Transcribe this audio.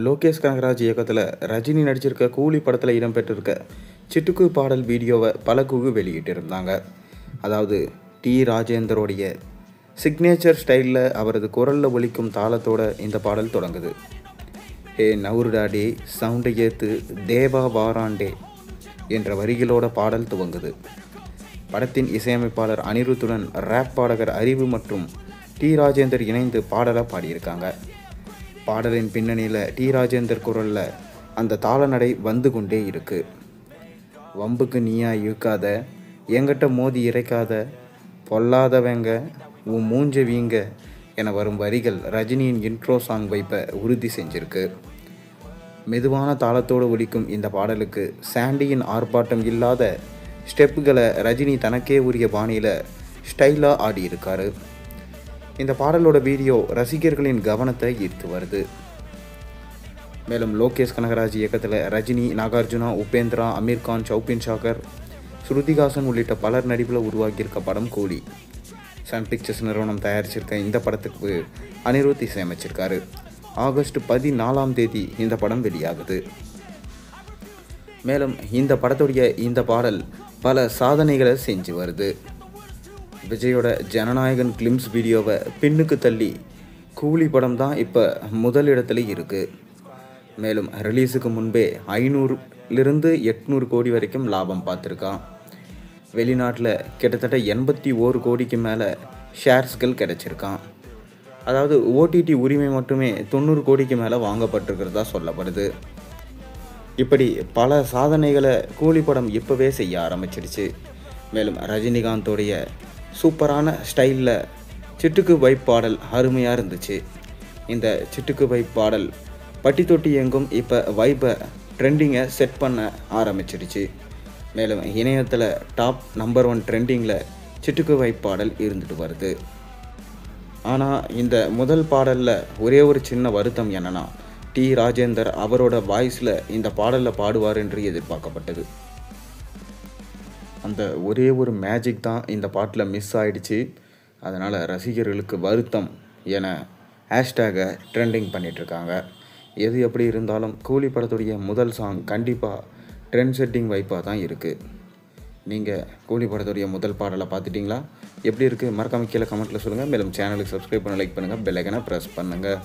லோகேஷ் கனகராஜ் இயக்கத்தில் ரஜினி நடிச்சிருக்க கூலி படத்தில் இடம்பெற்றிருக்க சிட்டுக்கு பாடல் வீடியோவை பல குழு வெளியிட்டிருந்தாங்க. அதாவது டி ராஜேந்தரோடைய சிக்னேச்சர் ஸ்டைலில் அவரது குரலில் ஒலிக்கும் தாளத்தோட இந்த பாடல் தொடங்குது. ஏ நவுருடாடே சவுண்டை ஏத்து தேவா வாராண்டே என்ற வரிகளோட பாடல் துவங்குது. படத்தின் இசையமைப்பாளர் அனிருத்துடன் ரேப் பாடகர் அறிவு மற்றும் டி ராஜேந்தர் இணைந்து பாடலை பாடியிருக்காங்க. பாடலின் பின்னணியில் டி ராஜேந்தர் குரலில் அந்த தாளநடை வந்து கொண்டே இருக்கு. வம்புக்கு நீயா இழுக்காத, எங்கிட்ட மோதி இறைக்காத, பொல்லாதவங்க உன் மூஞ்ச வீங்க என வரும் வரிகள் ரஜினியின் இன்ட்ரோ சாங் வைப்பை உறுதி செஞ்சிருக்கு. மெதுவான தாளத்தோடு ஒலிக்கும் இந்த பாடலுக்கு சாண்டியின் ஆர்ப்பாட்டம் இல்லாத ஸ்டெப்புகளை ரஜினி தனக்கே உரிய பாணியில் ஸ்டைலாக ஆடியிருக்காரு. இந்த பாடலோட வீடியோ ரசிகர்களின் கவனத்தை ஈர்த்து வருது. மேலும் லோகேஷ் கனகராஜ் இயக்கத்தில் ரஜினி, நாகார்ஜுனா, உபேந்திரா, அமீர்கான், சௌபின் ஷாகர், ஸ்ருதிஹாசன் உள்ளிட்ட பலர் நடிப்பில் உருவாக்கியிருக்க படம் கூலி. சன் பிக்சர்ஸ் நிறுவனம் தயாரிச்சிருக்க இந்த படத்துக்கு அனிருத் இசையமைச்சிருக்காரு. ஆகஸ்ட் 14 இந்த படம் வெளியாகுது. மேலும் இந்த படத்துடைய இந்த பாடல் பல சாதனைகளை செஞ்சு வருது. விஜயோட ஜனநாயகன் கிளிம்ஸ் வீடியோவை பின்னுக்கு தள்ளி கூலி படம் தான் இப்போ முதல் இடத்துல இருக்குது. மேலும் ரிலீஸுக்கு முன்பே 500-800 கோடி வரைக்கும் லாபம் பார்த்துருக்கான். வெளிநாட்டில் கிட்டத்தட்ட 81 கோடிக்கு மேலே ஷேர்ஸ்கள் கிடச்சிருக்கான். அதாவது ஓடிடி உரிமை மட்டுமே 90 கோடிக்கு மேலே வாங்கப்பட்டிருக்கிறதா சொல்லப்படுது. இப்படி பல சாதனைகளை கூலி படம் இப்போவே செய்ய ஆரம்பிச்சிடுச்சு. மேலும் ரஜினிகாந்தோடைய சூப்பரான ஸ்டைலில் சிட்டுக்கு வைப் பாடல் அருமையாக இருந்துச்சு. இந்த சிட்டுக்கு வைப் பாடல் பட்டி தொட்டி எங்கும் இப்போ வைப்பை ட்ரெண்டிங்கை செட் பண்ண ஆரம்பிச்சிடுச்சு. மேலும் இணையத்தில் டாப் நம்பர் 1 ட்ரெண்டிங்கில் சிட்டுக்கு வைப் பாடல் இருந்துட்டு வருது. ஆனால் இந்த முதல் பாடலில் ஒரே ஒரு சின்ன வருத்தம் என்னென்னா, டி ராஜேந்தர் அவரோட வாய்ஸில் இந்த பாடலில் பாடுவார் என்று எதிர்பார்க்கப்பட்டது. அந்த ஒரே ஒரு மேஜிக் தான் இந்த பாட்டில் மிஸ் ஆகிடுச்சு. அதனால் ரசிகர்களுக்கு வருத்தம் என ஹேஷ்டேகை ட்ரெண்டிங் பண்ணிகிட்ருக்காங்க. எது எப்படி இருந்தாலும் கூலி படத்துடைய முதல் சாங் கண்டிப்பாக ட்ரெண்ட் செட்டிங் வைப்பாக தான் இருக்குது. நீங்கள் கூலி படத்துடைய முதல் பாடலை பார்த்துட்டிங்களா? எப்படி இருக்குது? மறக்காம கீழே கமெண்ட்டில் சொல்லுங்கள். மேலும் சேனலுக்கு சப்ஸ்கிரைப் பண்ண, லைக் பண்ணுங்கள், பெல் ஐக்கனை ப்ரெஸ் பண்ணுங்கள்.